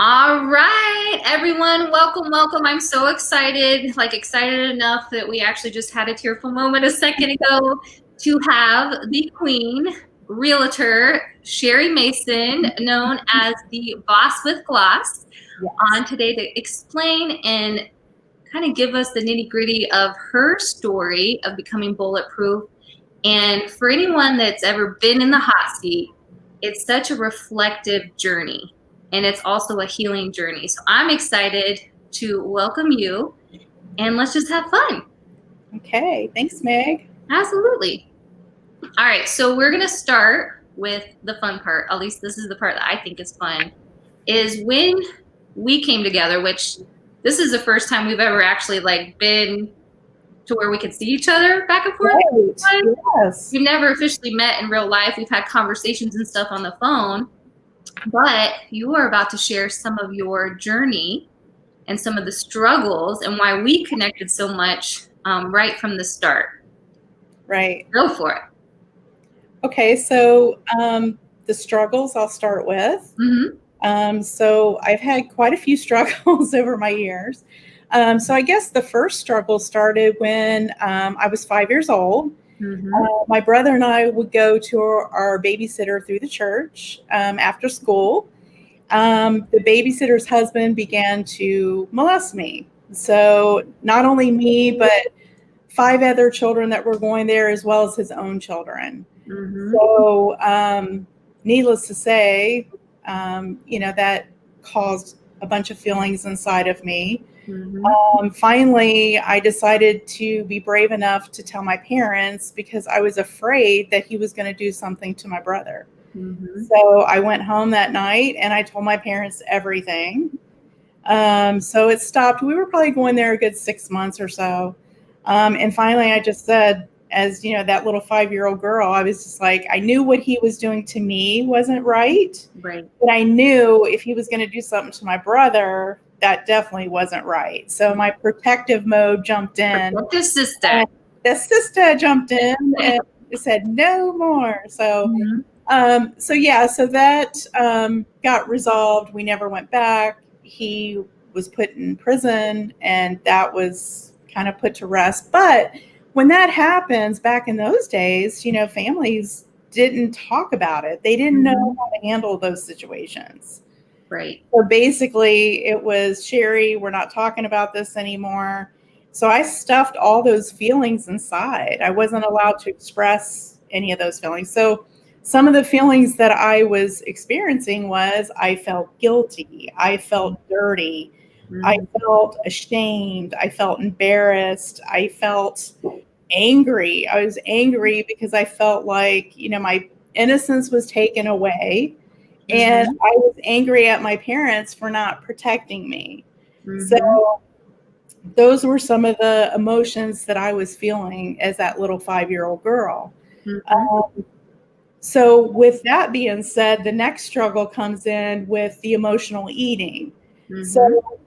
All right, everyone, welcome, welcome. I'm so excited, excited enough that we actually just had a tearful moment a second ago to have the Queen Realtor, Sherry Mason, known as the Boss with Gloss, on today to explain and kind of give us the nitty-gritty of her story of becoming bulletproof. And for anyone that's ever been in the hot seat, it's such a reflective journey, and it's also a healing journey. So I'm excited to welcome you, and let's just have fun. Okay, thanks, Meg. Absolutely. All right, so we're going to start with the fun part. At least this is the part that I think is fun, is when we came together, which this is the first time we've ever actually been to where we could see each other back and forth. Right. Yes. We've never officially met in real life. We've had conversations and stuff on the phone, but you are about to share some of your journey and some of the struggles and why we connected so much right from the start. Right. Go for it. Okay, so the struggles I'll start with. So I've had quite a few struggles over my years. So I guess the first struggle started when I was 5 years old. My brother and I would go to our babysitter through the church after school. The babysitter's husband began to molest me. So not only me, but 5 other children that were going there, as well as his own children. So needless to say, that caused a bunch of feelings inside of me. Finally, I decided to be brave enough to tell my parents because I was afraid that he was going to do something to my brother. So I went home that night and I told my parents everything. So it stopped. We were probably going there a good 6 months or so. And finally, I just said, as you know, that little 5-year-old girl, I was just like, I knew what he was doing to me wasn't right. But I knew if he was going to do something to my brother, that definitely wasn't right. So my protective mode jumped in. The sister jumped in and said, no more. So, so that got resolved. We never went back. He was put in prison, and that was kind of put to rest. But when that happens, back in those days, families didn't talk about it. They didn't know how to handle those situations. Right. So basically it was, Sherry, we're not talking about this anymore. So I stuffed all those feelings inside. I wasn't allowed to express any of those feelings. So some of the feelings that I was experiencing was I felt guilty. I felt dirty. I felt ashamed. I felt embarrassed. I felt angry. I was angry because I felt like, my innocence was taken away. And I was angry at my parents for not protecting me. So those were some of the emotions that I was feeling as that little 5-year-old girl. So with that being said, the next struggle comes in with the emotional eating. So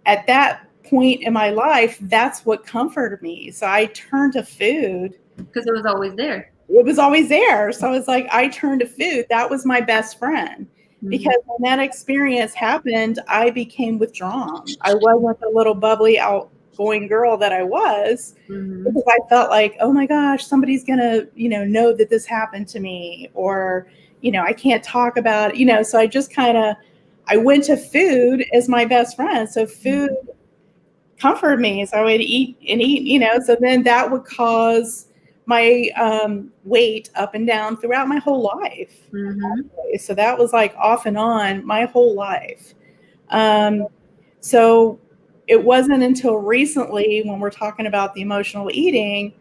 at that point in my life, that's what comforted me. So I turned to food. Because it was always there. It was always there. So it's like I turned to food. That was my best friend. Because when that experience happened, I became withdrawn. I wasn't the little bubbly, outgoing girl that I was, because I felt like, oh my gosh, somebody's gonna, know that this happened to me, or, I can't talk about it, so I just I went to food as my best friend. So food comforted me. So I would eat and eat, so then that would cause my weight up and down throughout my whole life. So that was like off and on my whole life. So it wasn't until recently, when we're talking about the emotional eating,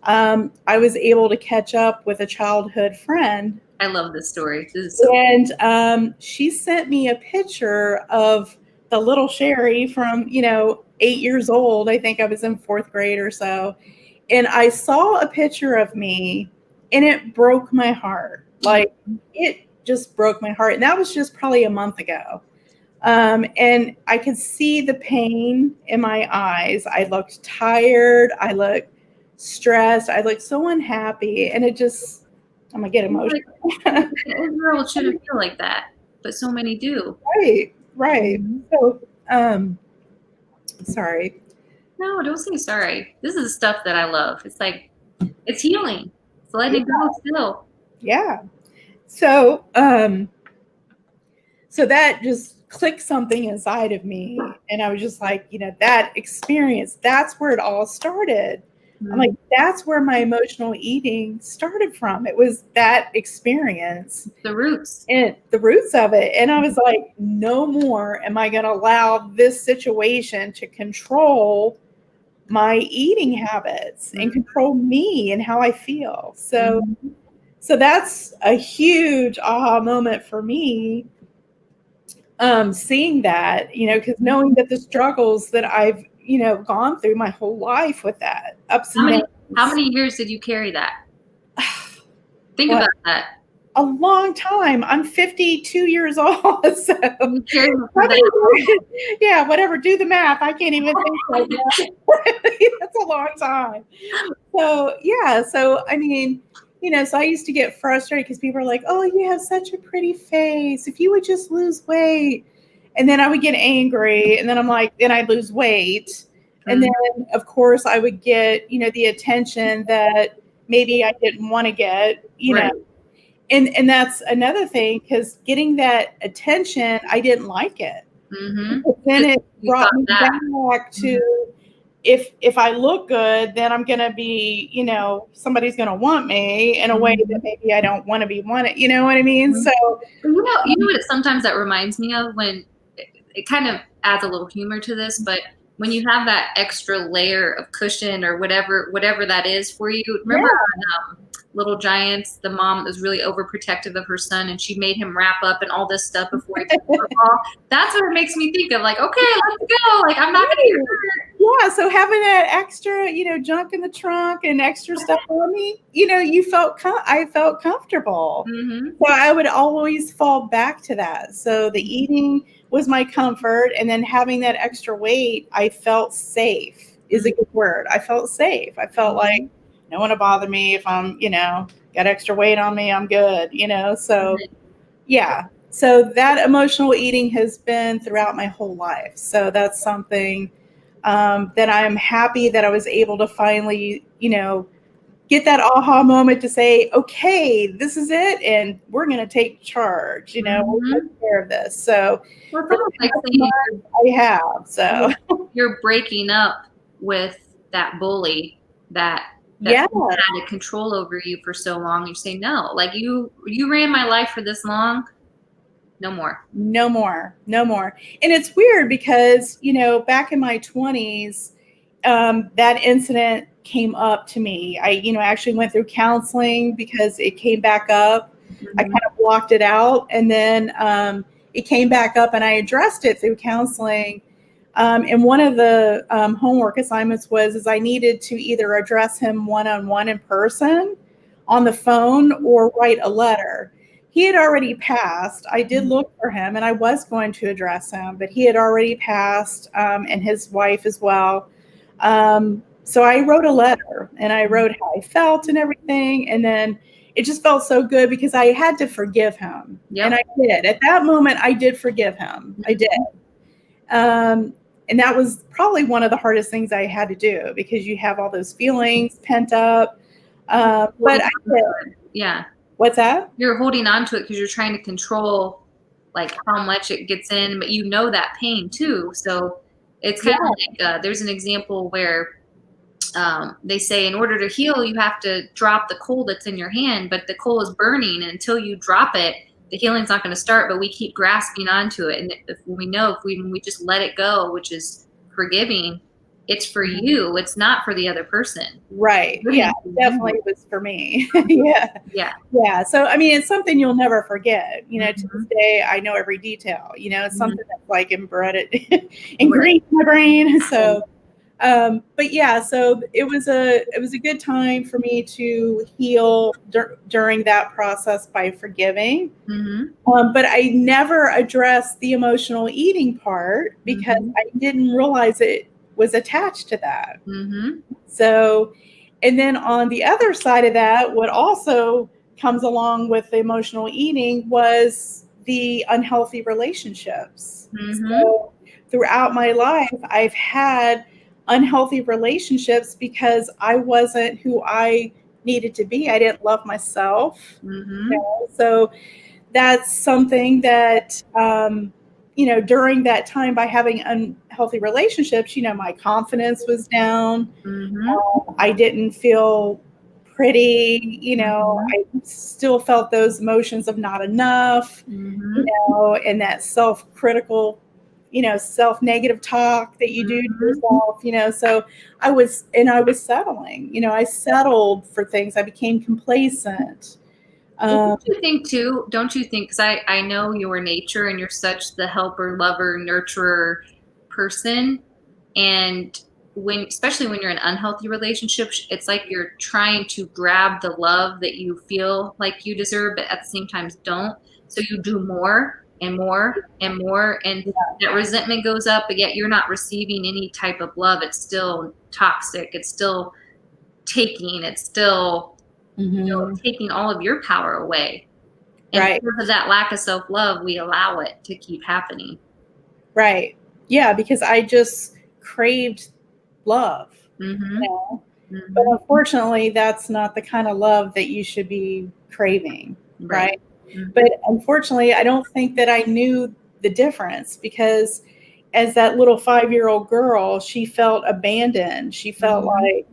I was able to catch up with a childhood friend. I love this story. And she sent me a picture of the little Sherry from, 8 years old. I think I was in 4th grade or so. And I saw a picture of me, and it broke my heart. Like, it just broke my heart. And that was just probably a month ago. And I could see the pain in my eyes. I looked tired. I looked stressed. I looked so unhappy. And it just, I'm going to get emotional. Every girl shouldn't feel like that, but so many do. Right. Right. So, sorry. No, don't say sorry. This is the stuff that I love. It's like, it's healing. It's letting it go still. Yeah. So, so that just clicked something inside of me. And I was just like, that experience, that's where it all started. I'm like, that's where my emotional eating started from. It was that experience. The roots. And the roots of it. And I was like, no more am I going to allow this situation to control my eating habits and control me and how I feel. So, so that's a huge aha moment for me. Seeing that, because knowing that the struggles that I've, gone through my whole life with that ups and downs. How many years did you carry that? Think about that. A long time. I'm 52 years old. So yeah, whatever. Do the math. I can't even think right now. That's a long time. So yeah. So I mean, so I used to get frustrated because people are like, "Oh, you have such a pretty face. If you would just lose weight," and then I would get angry, and then I'm like, then I'd lose weight, and then of course I would get, the attention that maybe I didn't want to get, know. And that's another thing, because getting that attention, I didn't like it. Then it brought me back to if I look good, then I'm gonna be, somebody's gonna want me in a way that maybe I don't want to be wanted. You know what I mean? So you know what sometimes that reminds me of, when it kind of adds a little humor to this, but when you have that extra layer of cushion or whatever that is for you. Remember on Little Giants, the mom was really overprotective of her son, and she made him wrap up and all this stuff before he took football. That's what it makes me think of, like, okay, let's go. Like, I'm not gonna get hurt. Yeah, so having that extra, junk in the trunk and extra stuff on me, I felt comfortable. So I would always fall back to that. So the eating was my comfort, and then having that extra weight, I felt safe is a good word. I felt safe. I felt like no one will bother me if I'm, got extra weight on me, I'm good, so yeah. So that emotional eating has been throughout my whole life. So that's something that I'm happy that I was able to finally, get that aha moment to say, okay, this is it. And we're going to take charge, we'll take care of this. So well, it's almost like saying I have, so you're breaking up with that bully that had a control over you for so long. You say, no, like you ran my life for this long. No more. And it's weird because, back in my 20s, that incident came up to me. I actually went through counseling because it came back up. I kind of blocked it out, and then it came back up, and I addressed it through counseling. And one of the homework assignments was I needed to either address him one-on-one in person, on the phone, or write a letter. He had already passed. I did look for him, and I was going to address him, but he had already passed, and his wife as well. So I wrote a letter, and I wrote how I felt and everything. And then it just felt so good because I had to forgive him. And I did. At that moment, I did forgive him. I did. And that was probably one of the hardest things I had to do, because you have all those feelings pent up. But I did. Yeah. What's that? You're holding on to it because you're trying to control, like, how much it gets in, but that pain too. So it's kind of like there's an example where they say in order to heal, you have to drop the coal that's in your hand, but the coal is burning, and until you drop it, the healing's not going to start. But we keep grasping onto it, and if we just let it go, which is forgiving, it's for you. It's not for the other person. Right. Yeah, definitely was for me. Yeah. So, I mean, it's something you'll never forget. To this day, I know every detail. It's something that's like embedded, ingrained in my brain. So, but yeah, so it was a good time for me to heal during that process by forgiving. But I never addressed the emotional eating part because I didn't realize it was attached to that. So, and then on the other side of that, what also comes along with the emotional eating was the unhealthy relationships. So throughout my life, I've had unhealthy relationships because I wasn't who I needed to be. I didn't love myself. So that's something that, during that time, by having unhealthy relationships, my confidence was down. I didn't feel pretty, I still felt those emotions of not enough, and that self-critical, self-negative talk that you do to yourself, so I was settling, I settled for things. I became complacent. Don't you think too, because I know your nature and you're such the helper, lover, nurturer person. And especially when you're in unhealthy relationships, it's like you're trying to grab the love that you feel like you deserve, but at the same time don't. So you do more and more and more, and that resentment goes up, but yet you're not receiving any type of love. It's still toxic. It's still taking. It's still taking all of your power away. And because of that lack of self-love, we allow it to keep happening. Right. Yeah, because I just craved love. But unfortunately, that's not the kind of love that you should be craving, right? But unfortunately, I don't think that I knew the difference, because as that little 5-year-old girl, she felt abandoned. She felt like,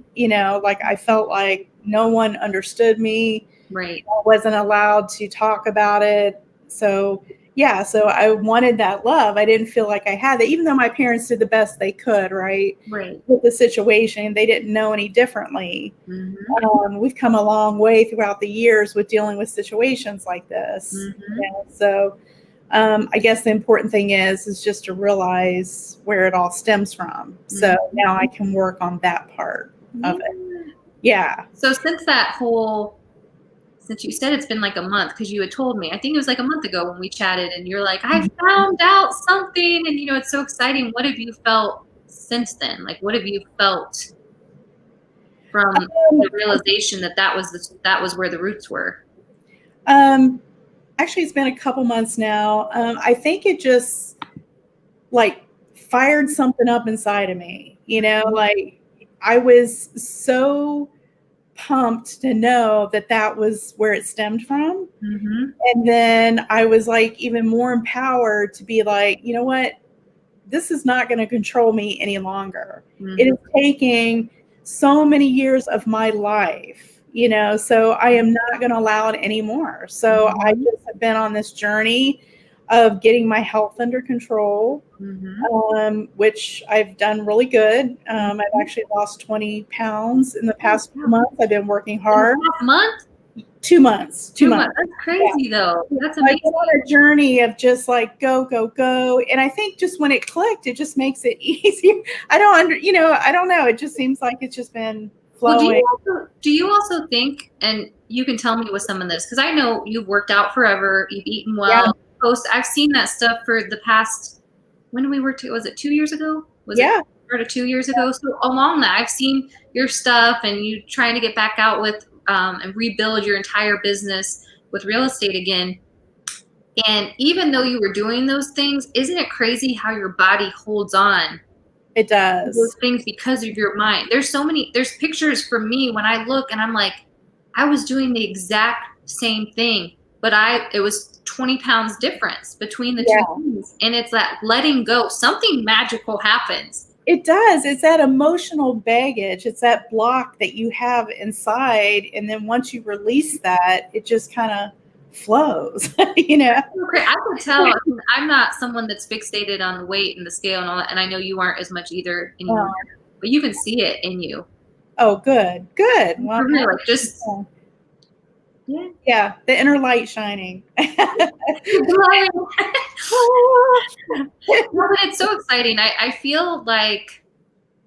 like I felt like no one understood me. Right. I wasn't allowed to talk about it. So I wanted that love. I didn't feel like I had that, even though my parents did the best they could, right? With the situation. They didn't know any differently. We've come a long way throughout the years with dealing with situations like this. So I guess the important thing is just to realize where it all stems from. So now I can work on that part of it. Yeah. So since you said it's been like a month, because you had told me, I think it was like a month ago when we chatted, and you're like, I found out something, and it's so exciting. What have you felt since then? Like, what have you felt from the realization that was where the roots were? Actually, it's been a couple months now. I think it just like fired something up inside of me, like I was so pumped to know that was where it stemmed from. And then I was like even more empowered to be like, you know what, this is not going to control me any longer. It is taking so many years of my life, so I am not going to allow it anymore. So I just have been on this journey of getting my health under control, which I've done really good. I've actually lost 20 pounds in the past 2 months. I've been working hard. 2 months. 2 months. That's crazy, though. That's amazing. I've been on a journey of just like go, go, go. And I think just when it clicked, it just makes it easier. I don't know. It just seems like it's just been flowing. Well, do you also think, and you can tell me with some of this, because I know you've worked out forever, you've eaten well. I've seen that stuff for the past, when we were, was it 2 years ago? Was it started 2 years ago? So along that, I've seen your stuff and you trying to get back out with and rebuild your entire business with real estate again. And even though you were doing those things, isn't it crazy how your body holds on? It does. Those things because of your mind. There's pictures for me when I look and I'm like, I was doing the exact same thing, but it was 20 pounds difference between the two things. And it's that letting go. Something magical happens. It does. It's that emotional baggage. It's that block that you have inside. And then once you release that, it just kind of flows, I could tell. I'm not someone that's fixated on the weight and the scale and all that. And I know you aren't as much either anymore, but you can see it in you. Oh, good. Well, just the inner light shining. Well, it's so exciting. I feel like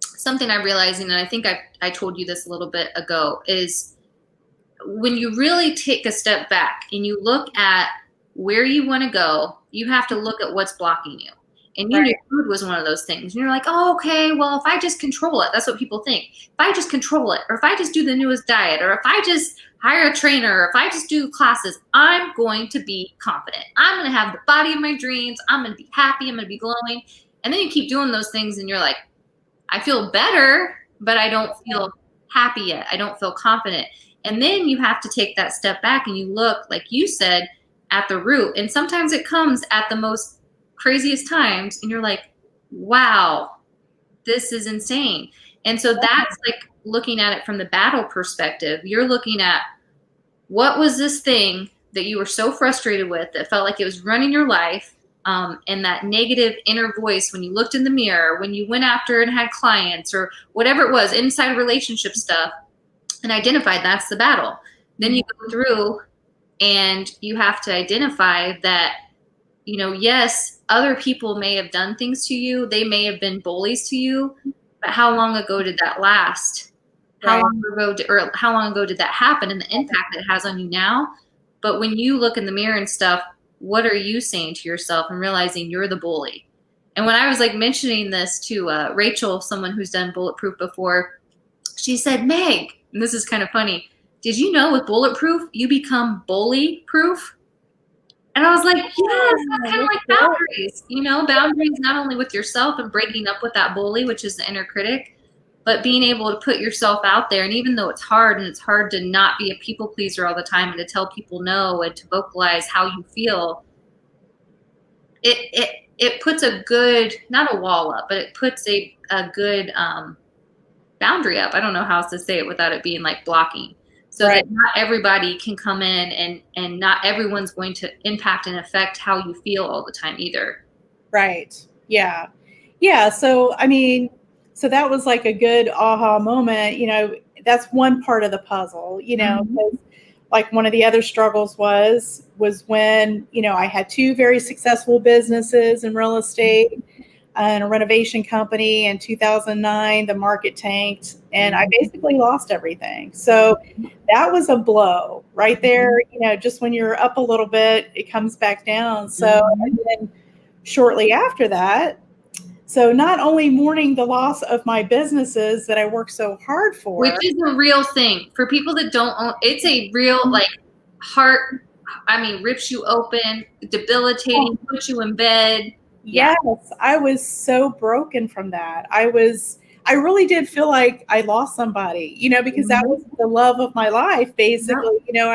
something I'm realizing, and I think I told you this a little bit ago, is when you really take a step back and you look at where you want to go, you have to look at what's blocking you. And you knew food was one of those things. And you're like, oh, okay, well, if I just control it, that's what people think. If I just control it, or if I just do the newest diet, or if I just hire a trainer, or if I just do classes, I'm going to be confident. I'm going to have the body of my dreams. I'm going to be happy. I'm going to be glowing. And then you keep doing those things and you're like, I feel better, but I don't feel happy yet. I don't feel confident. And then you have to take that step back and you look, like you said, at the root. And sometimes it comes at the most craziest times and you're like, wow, this is insane. And so that's like looking at it from the battle perspective. You're looking at what was this thing that you were so frustrated with that felt like it was running your life, and that negative inner voice when you looked in the mirror, when you went after and had clients or whatever it was, inside relationship stuff, and identified that's the battle. Then you go through and you have to identify that, you know, yes, other people may have done things to you. They may have been bullies to you, but how long ago did that last? How long ago did that happen, and the impact it has on you now? But when you look in the mirror and stuff, what are you saying to yourself and realizing you're the bully? And when I was like mentioning this to Rachel, someone who's done Bulletproof before, she said, Meg, and this is kind of funny, did you know with Bulletproof, you become bully proof? And I was like, yes, that's kind of like boundaries, you know, boundaries not only with yourself and breaking up with that bully, which is the inner critic, but being able to put yourself out there. And even though it's hard, and it's hard to not be a people pleaser all the time and to tell people no and to vocalize how you feel, it puts a good, not a wall up, but it puts a good boundary up. I don't know how else to say it without it being like blocking. So that not everybody can come in and not everyone's going to impact and affect how you feel all the time either. Right. Yeah. Yeah. So, I mean, so that was like a good aha moment. You know, that's one part of the puzzle, you know, because like one of the other struggles was when, you know, I had two very successful businesses in real estate and a renovation company. In 2009, the market tanked and I basically lost everything. So that was a blow right there. You know, just when you're up a little bit, it comes back down. So and then shortly after that, so not only mourning the loss of my businesses that I worked so hard for. Which is a real thing. For people that don't own, it's a real like heart, I mean, rips you open, debilitating, puts you in bed. Yes, I was so broken from that. I really did feel like I lost somebody, you know, because that was the love of my life, basically. You know,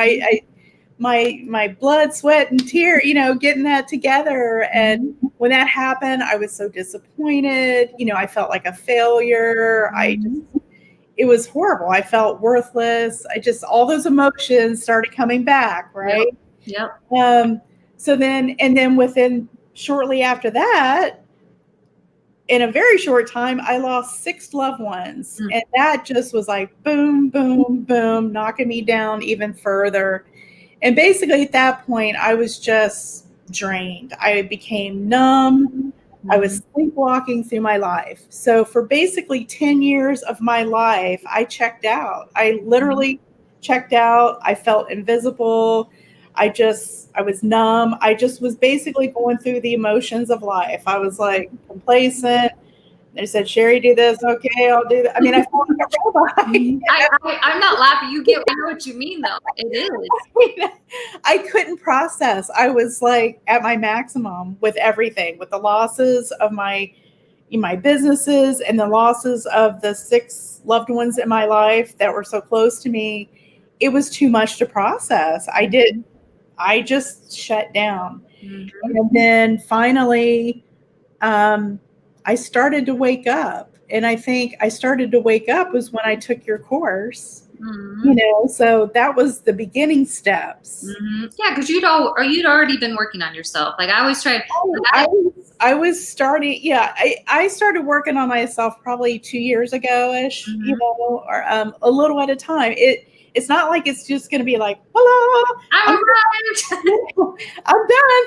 my blood, sweat, and tear, you know, getting that together. And when that happened, I was so disappointed. You know, I felt like a failure. It was horrible. I felt worthless. All those emotions started coming back, right? Yep. So then shortly after that, in a very short time, I lost 6 loved ones. And that just was like boom, boom, boom, knocking me down even further. And basically at that point, I was just drained. I became numb. I was sleepwalking through my life. So for basically 10 years of my life, I checked out. I literally checked out. I felt invisible. I was numb. I just was basically going through the emotions of life. I was like complacent. They said, Sherry, do this. Okay, I'll do that. I mean, I felt like a robot. I'm not laughing. I know what you mean, though. It is. I couldn't process. I was like at my maximum with everything, with the losses of my businesses and the losses of the 6 loved ones in my life that were so close to me. It was too much to process. I just shut down. And then finally, I started to wake up. And I think I started to wake up was when I took your course. You know, so that was the beginning steps. Yeah, because you'd already been working on yourself. Like I always tried. I was starting. Yeah, I started working on myself probably 2 years ago-ish. You know, or a little at a time. It's not like it's just going to be like, hello, I'm done.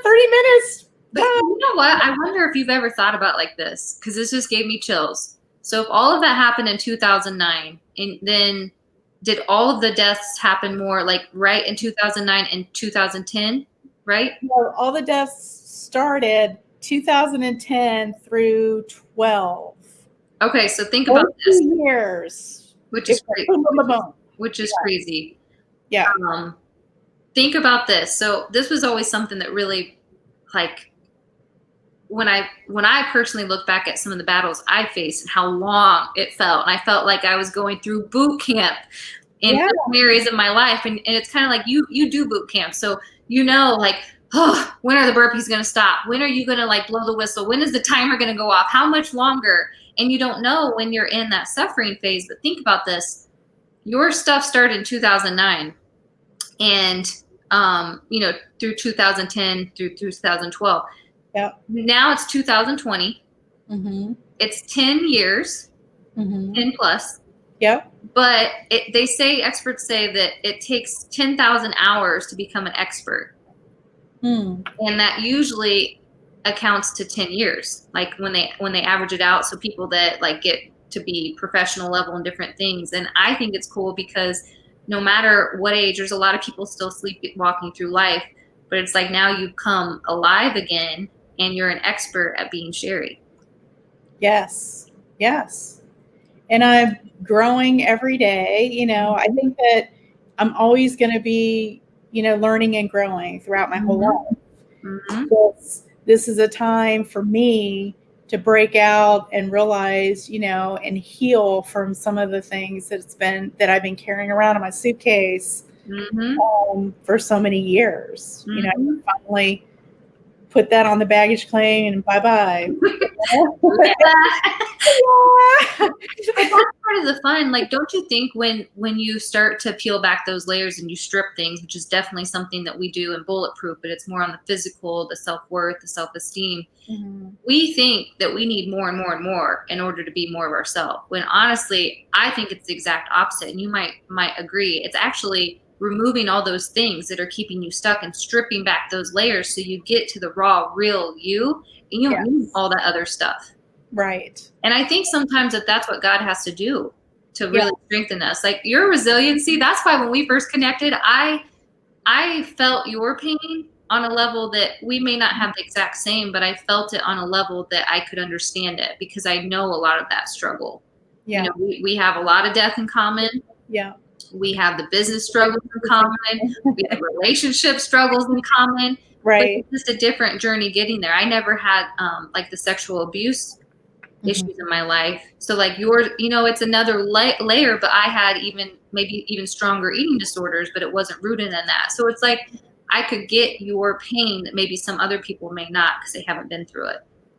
30 minutes. But you know what? I wonder if you've ever thought about like this, because this just gave me chills. So if all of that happened in 2009, and then did all of the deaths happen more like in 2009 and 2010, right? Well, all the deaths started 2010 through 12. Okay, so think about this. 2 years. Which is crazy. Which is yeah. crazy. Yeah. Think about this. So this was always something that really, like, when I personally look back at some of the battles I faced and how long it felt, and I felt like I was going through boot camp in different areas of my life, and it's kind of like you do boot camp, so like, oh, when are the burpees going to stop? When are you going to like blow the whistle? When is the timer going to go off? How much longer? And you don't know when you're in that suffering phase. But think about this. Your stuff started in 2009 and, through 2010 through 2012. Yeah. Now it's 2020. Mm-hmm. It's 10 years, 10 plus. Yeah. But experts say that it takes 10,000 hours to become an expert. And that usually accounts to 10 years, like when they average it out. So people that like get to be professional level in different things. And I think it's cool because no matter what age, there's a lot of people still sleepwalking through life, but it's like now you come alive again and you're an expert at being Sherry. Yes. Yes. And I'm growing every day. I think that I'm always going to be, learning and growing throughout my whole life. This is a time for me to break out and realize, and heal from some of the things that I've been carrying around in my suitcase for so many years. I can finally put that on the baggage claim and bye-bye. But that's part of the fun. Like, don't you think when you start to peel back those layers and you strip things, which is definitely something that we do in Bulletproof, but it's more on the physical, the self-worth, the self-esteem. We think that we need more and more and more in order to be more of ourselves. When honestly, I think it's the exact opposite. And you might agree. It's actually removing all those things that are keeping you stuck and stripping back those layers so you get to the raw, real you, and you don't need all that other stuff. Right. And I think sometimes that's what God has to do to really strengthen us. Like your resiliency, that's why when we first connected, I felt your pain on a level that we may not have the exact same, but I felt it on a level that I could understand it because I know a lot of that struggle. Yeah. We have a lot of death in common. Yeah. We have the business struggles in common. We have relationship struggles in common. Right. But it's just a different journey getting there. I never had like the sexual abuse issues in my life. So like yours, it's another layer, but I had maybe even stronger eating disorders, but it wasn't rooted in that. So it's like I could get your pain that maybe some other people may not because they haven't been through it.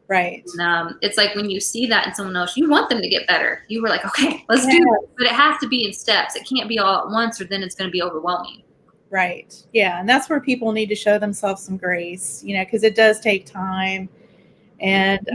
Right. And, it's like when you see that in someone else, you want them to get better. You were like, okay, let's do it. But it has to be in steps. It can't be all at once or then it's going to be overwhelming. Right. Yeah. And that's where people need to show themselves some grace, because it does take time. And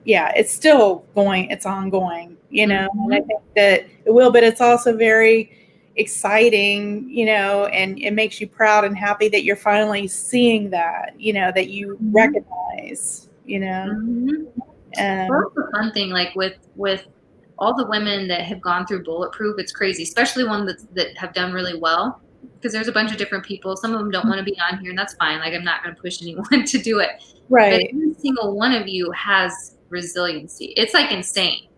it's still going, it's ongoing, and I think that it will, but it's also very exciting, and it makes you proud and happy that you're finally seeing that, that you recognize, And that's the fun thing, like with all the women that have gone through Bulletproof, it's crazy, especially ones that have done really well. Because there's a bunch of different people. Some of them don't want to be on here, and that's fine. Like, I'm not going to push anyone to do it. Right. But every single one of you has resiliency. It's like insane.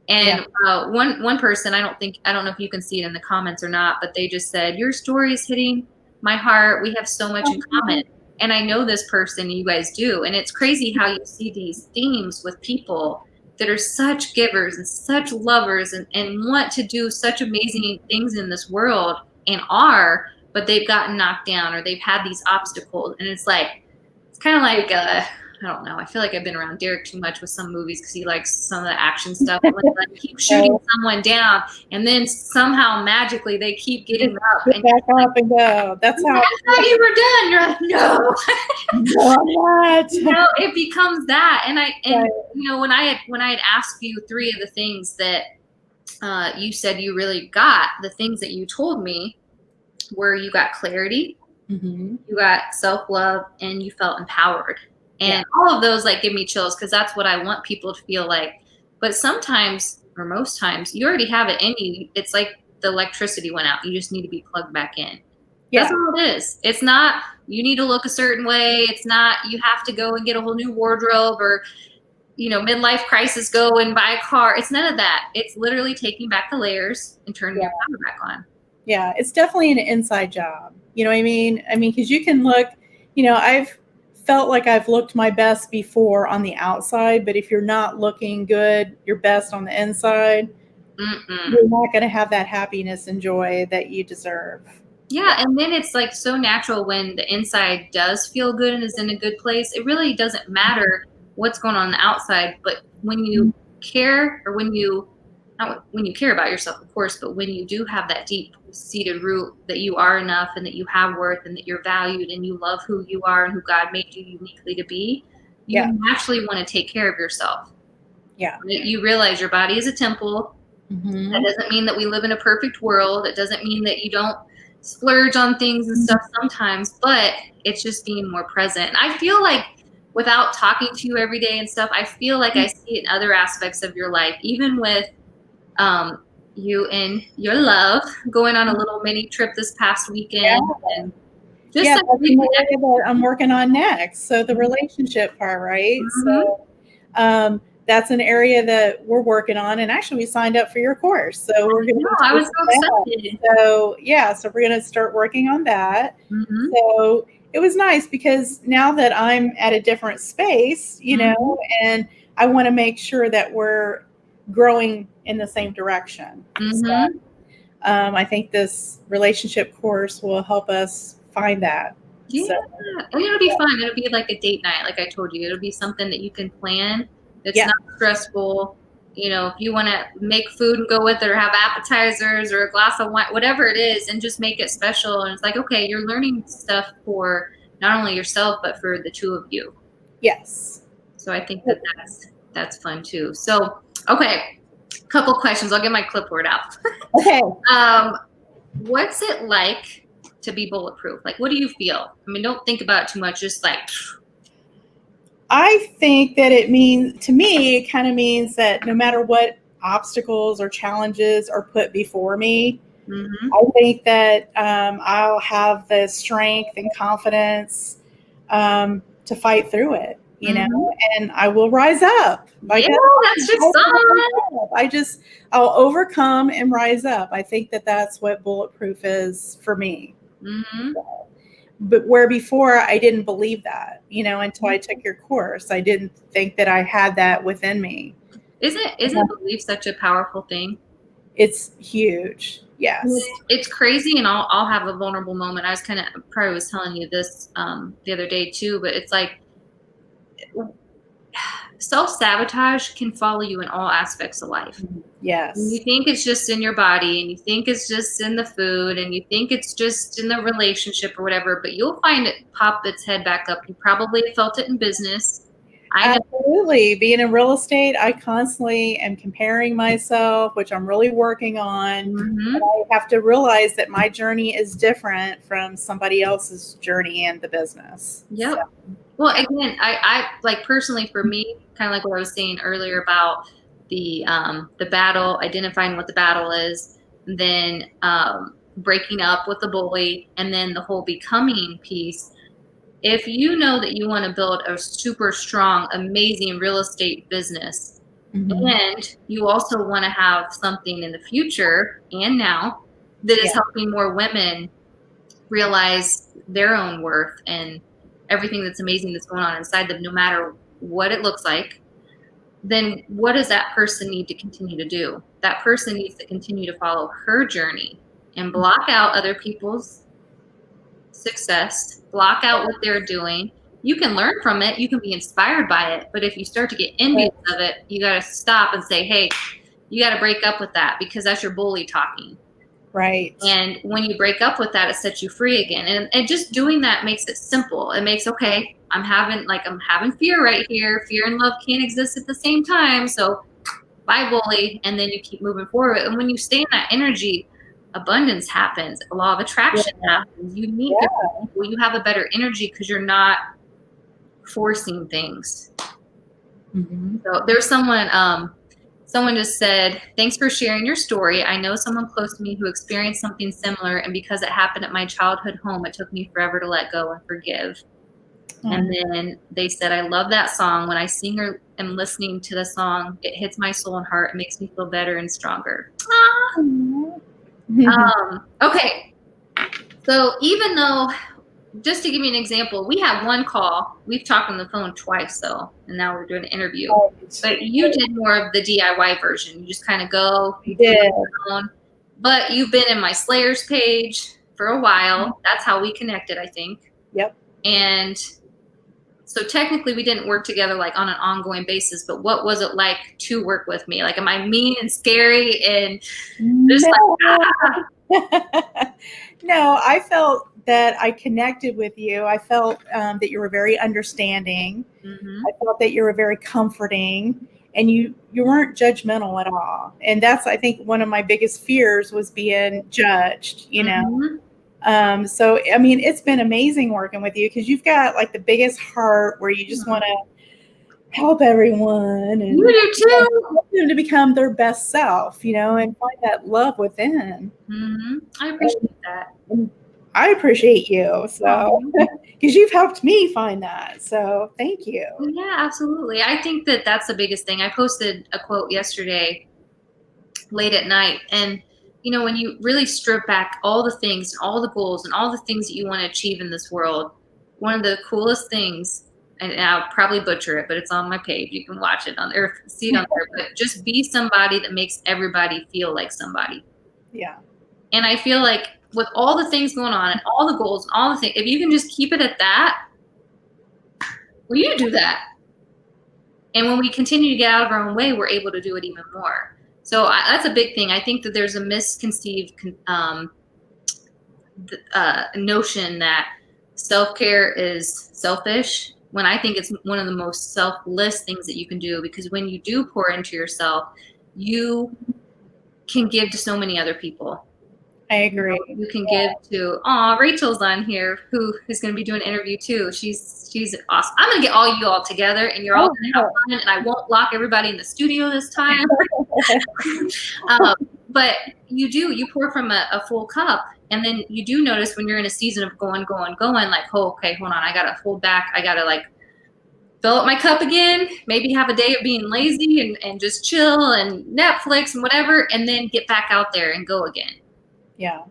And one person, I don't know if you can see it in the comments or not, but they just said, your story is hitting my heart. We have so much in common. And I know this person, you guys do. And it's crazy how you see these themes with people that are such givers and such lovers and want to do such amazing things in this world. But they've gotten knocked down or they've had these obstacles. And it's kind of like, I don't know. I feel like I've been around Derek too much with some movies because he likes some of the action stuff. When they keep shooting someone down and then somehow magically they keep getting up. And back up and go. That's how I thought you were done. You're like, no. No, I'm not. It becomes that. When I had asked you 3 of the things that you said you really got, the things that you told me where you got clarity, you got self-love, and you felt empowered. And all of those give me chills because that's what I want people to feel like. But sometimes, or most times, you already have it in you. It's like the electricity went out. You just need to be plugged back in. That's all it is. It's not, you need to look a certain way. It's not, you have to go and get a whole new wardrobe or, midlife crisis, go and buy a car. It's none of that. It's literally taking back the layers and turning your power back on. Yeah, it's definitely an inside job. You know what I mean? Because you can look, I've felt like I've looked my best before on the outside, but if you're not looking good, your best on the inside, you're not going to have that happiness and joy that you deserve. Yeah, and then it's like so natural when the inside does feel good and is in a good place. It really doesn't matter what's going on the outside, but when you care, or not when you care about yourself, of course, but when you do have that deep seated root that you are enough and that you have worth and that you're valued and you love who you are and who God made you uniquely to be, you naturally want to take care of yourself. Yeah. You realize your body is a temple. That doesn't mean that we live in a perfect world. It doesn't mean that you don't splurge on things and stuff sometimes, but it's just being more present. And I feel like without talking to you every day and stuff, I feel like I see it in other aspects of your life, even with you and your love going on a little mini trip this past weekend. And just that's the area that I'm working on next. So the relationship part, right? So that's an area that we're working on, and actually we signed up for your course. So we're going to. I was so excited. So we're going to start working on that. So it was nice because now that I'm at a different space, and I want to make sure that we're growing in the same direction. So, I think this relationship course will help us find that. Yeah, and it'll be fun. It'll be like a date night, like I told you. It'll be something that you can plan. It's not stressful. If you want to make food and go with it, or have appetizers or a glass of wine, whatever it is, and just make it special. And it's like, okay, you're learning stuff for not only yourself, but for the two of you. Yes. So I think that's fun too. So, okay, couple questions. I'll get my clipboard out. Okay. What's it like to be bulletproof? Like, what do you feel? Don't think about it too much. Just like, I think that it kind of means that no matter what obstacles or challenges are put before me, I think that I'll have the strength and confidence to fight through it, and I will rise up. That's just fun. I'll overcome and rise up. I think that that's what bulletproof is for me. But where before I didn't believe that, until I took your course, I didn't think that I had that within me. Isn't belief such a powerful thing? It's huge. Yes. It's crazy. And I'll have a vulnerable moment. I was probably was telling you this the other day too, but it's like self-sabotage can follow you in all aspects of life. Yes. And you think it's just in your body, and you think it's just in the food, and you think it's just in the relationship or whatever, but you'll find it pop its head back up. You probably felt it in business. Absolutely. Being in real estate, I constantly am comparing myself, which I'm really working on. And I have to realize that my journey is different from somebody else's journey in the business. Yep. So. Well, again, I like personally for me, kind of like what I was saying earlier about the battle, identifying what the battle is, then breaking up with the bully, and then the whole becoming piece. If you know that you want to build a super strong, amazing real estate business, and you also want to have something in the future and now that is helping more women realize their own worth and everything that's amazing that's going on inside them, no matter what it looks like, then what does that person need to continue to do? That person needs to continue to follow her journey and block out other people's success, block out what they're doing. You can learn from it. You can be inspired by it. But if you start to get envious of it, you got to stop and say, hey, you got to break up with that, because that's your bully talking. Right. And when you break up with that, it sets you free again. And just doing that makes it simple. It makes, okay, I'm having fear right here. Fear and love can't exist at the same time. So bye, bully. And then you keep moving forward. And when you stay in that energy, abundance happens. A law of attraction happens. You meet different people. You have a better energy because you're not forcing things. So there's someone, Someone just said, thanks for sharing your story. I know someone close to me who experienced something similar, and because it happened at my childhood home, it took me forever to let go and forgive. And then they said, I love that song. When I sing or am listening to the song, it hits my soul and heart. It makes me feel better and stronger. Okay. So even though, just to give you an example, we had one call. We've talked on the phone twice, though, and now we're doing an interview. But you did more of the DIY version. You just kind of go. You did. But you've been in my Slayers page for a while. That's how we connected, I think. Yep. And so technically we didn't work together like on an ongoing basis, but what was it like to work with me? Like, am I mean and scary and just No, I felt that I connected with you. I felt that you were very understanding. I felt that you were very comforting, and you weren't judgmental at all. And that's, I think, one of my biggest fears was being judged, you know? So, I mean, it's been amazing working with you because you've got like the biggest heart where you just want to help everyone and you do too. Help them to become their best self, you know, and find that love within. I appreciate that. And I appreciate you. So, because you've helped me find that. So thank you. Yeah, absolutely. I think that that's the biggest thing. I posted a quote yesterday late at night, and you know, when you really strip back all the things and all the goals and all the things that you want to achieve in this world, one of the coolest things, and I'll probably butcher it, but it's on my page. You can watch it on there, see it on there, but just be somebody that makes everybody feel like somebody. Yeah. And I feel like with all the things going on and all the goals and all the things, if you can just keep it at that, well, you do that. And when we continue to get out of our own way, we're able to do it even more. So that's a big thing. I think that there's a misconceived notion that self-care is selfish, when I think it's one of the most selfless things that you can do, because when you do pour into yourself, you can give to so many other people. I agree. You can give to, Rachel's on here, who is going to be doing an interview too. She's awesome. I'm going to get all you all together, and you're all going to have fun, and I won't lock everybody in the studio this time. But you pour from a full cup, and then you do notice when you're in a season of going, like, oh, okay, hold on, I got to hold back. I got to like fill up my cup again, maybe have a day of being lazy and just chill and Netflix and whatever, and then get back out there and go again. Yeah.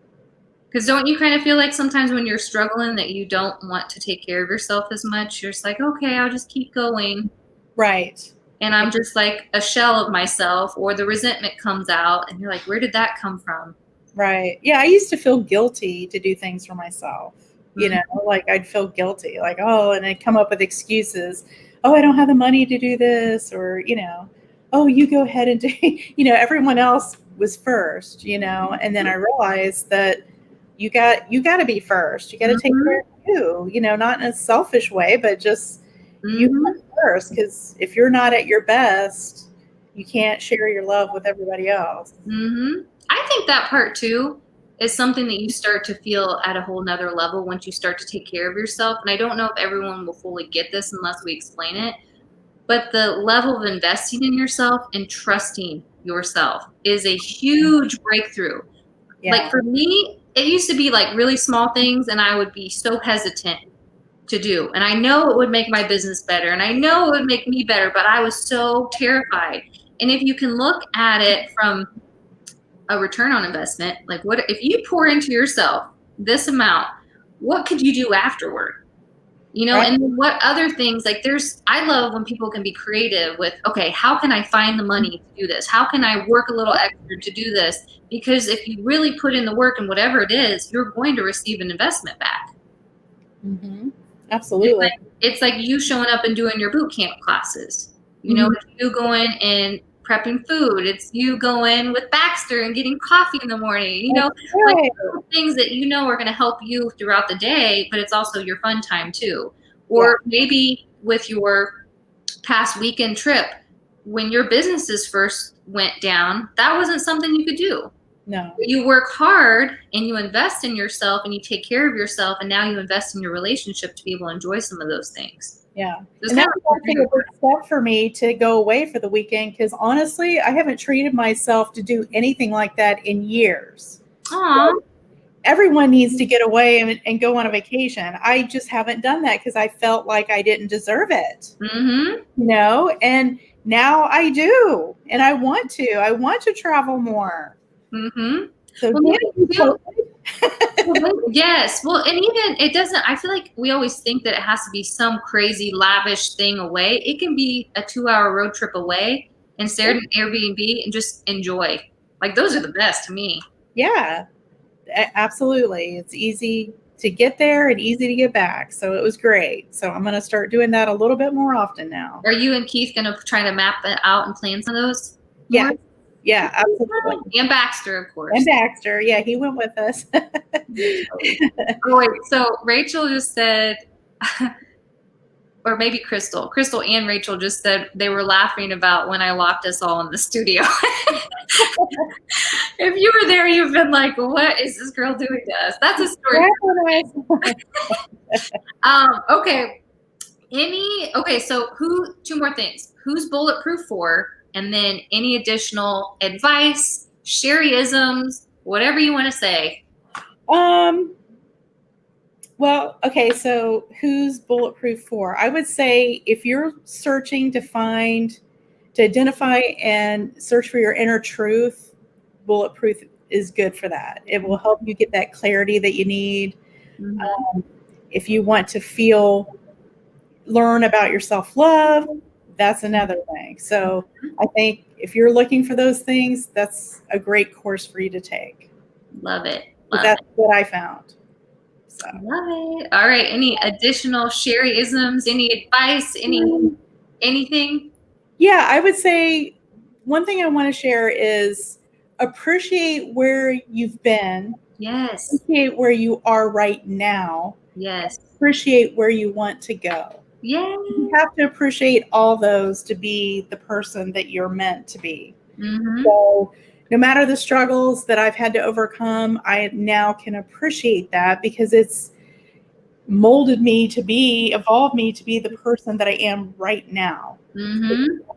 Because don't you kind of feel like sometimes when you're struggling that you don't want to take care of yourself as much? You're just like, okay, I'll just keep going. Right. And I'm just like a shell of myself, or the resentment comes out and you're like, where did that come from? Right. Yeah. I used to feel guilty to do things for myself. You know, like I'd feel guilty, like, oh, and I'd come up with excuses. Oh, I don't have the money to do this, or, you know, oh, you go ahead and do, you know, everyone else was first, you know, and then I realized that you got to be first. You got to take care of you know, not in a selfish way, but just you first, because if you're not at your best, you can't share your love with everybody else. I think that part too is something that you start to feel at a whole nother level once you start to take care of yourself. And I don't know if everyone will fully get this unless we explain it, but the level of investing in yourself and trusting yourself is a huge breakthrough. Yeah. Like for me, it used to be like really small things, and I would be so hesitant to do. And I know it would make my business better, and I know it would make me better, but I was so terrified. And if you can look at it from a return on investment, like what if you pour into yourself this amount, what could you do afterward? You know, right. And what other things, like I love when people can be creative with, okay, how can I find the money to do this? How can I work a little extra to do this? Because if you really put in the work and whatever it is, you're going to receive an investment back. Absolutely. It's like you showing up and doing your boot camp classes. You know, it's you going and prepping food. It's you going with Baxter and getting coffee in the morning. You know, like things that you know are going to help you throughout the day, but it's also your fun time too. Or maybe with your past weekend trip, when your businesses first went down, that wasn't something you could do. No. You work hard and you invest in yourself and you take care of yourself, and now you invest in your relationship to be able to enjoy some of those things. Yeah. It's And kind that of was actually a big step for me to go away for the weekend, because honestly, I haven't treated myself to do anything like that in years. Aw. Everyone needs to get away and go on a vacation. I just haven't done that because I felt like I didn't deserve it. Mm-hmm. And now I do. And I want to. I want to travel more. Mm-hmm. So Well, yes. Well, and even it doesn't, I feel like we always think that it has to be some crazy lavish thing away. It can be a 2-hour road trip away and stay at an Airbnb and just enjoy. Like, those are the best to me. Yeah, absolutely. It's easy to get there and easy to get back. So it was great. So I'm going to start doing that a little bit more often now. Are you and Keith going to try to map that out and plan some of those? Yeah. Yeah, absolutely. And Baxter, of course. And Baxter. Yeah, he went with us. Oh, wait. So Rachel just said, or maybe Crystal and Rachel just said they were laughing about when I locked us all in the studio. If you were there, you've been like, what is this girl doing to us? That's a story. Okay. So two more things. Who's bulletproof for? And then any additional advice, Sherry-isms, whatever you want to say. Well, okay, so who's bulletproof for? I would say if you're searching to identify and search for your inner truth, bulletproof is good for that. It will help you get that clarity that you need. Mm-hmm. If you want to learn about your self-love, that's another thing. So I think if you're looking for those things, that's a great course for you to take. Love it. That's what I found. So. Love it. All right. Any additional Sherry-isms? Any advice? Anything? Yeah, I would say one thing I want to share is appreciate where you've been. Yes. Appreciate where you are right now. Yes. Appreciate where you want to go. Yeah. You have to appreciate all those to be the person that you're meant to be. Mm-hmm. So no matter the struggles that I've had to overcome, I now can appreciate that because it's evolved me to be the person that I am right now,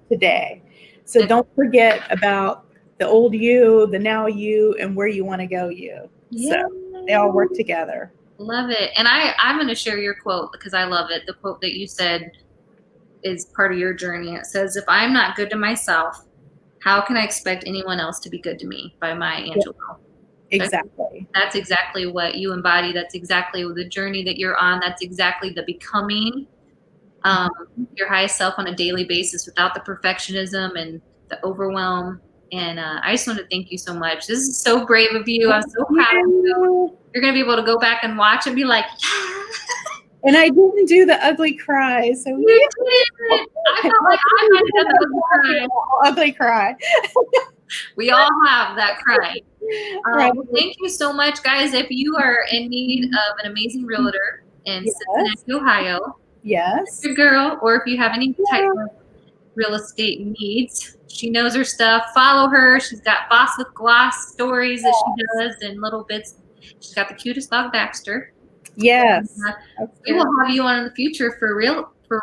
today. So don't forget about the old you, the now you, and where you want to go you. Yeah. So they all work together. Love it. And I'm going to share your quote because I love it. The quote that you said is part of your journey. It says, if I'm not good to myself, how can I expect anyone else to be good to me? By Maya Angelou. Exactly. That's exactly what you embody. That's exactly the journey that you're on. That's exactly the becoming your highest self on a daily basis without the perfectionism and the overwhelm. And I just want to thank you so much. This is so brave of you. I'm so proud of you. You're going to be able to go back and watch and be like, yeah. And I didn't do the ugly cry. So you did. I felt like I might have done the ugly cry. We all have that cry. Right. Thank you so much, guys. If you are in need of an amazing realtor in Cincinnati, Ohio, your girl, or if you have any type of real estate needs, she knows her stuff. Follow her. She's got Boss with Gloss stories that she does and little bits. She's got the cutest dog, Baxter. Yes. We will have you on in the future for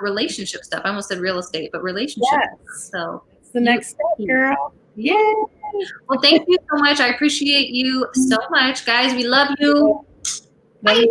relationship stuff. I almost said real estate, but relationship. Yes. So it's the next step, girl. Yay. Well, thank you so much. I appreciate you so much, guys. We love you. Bye.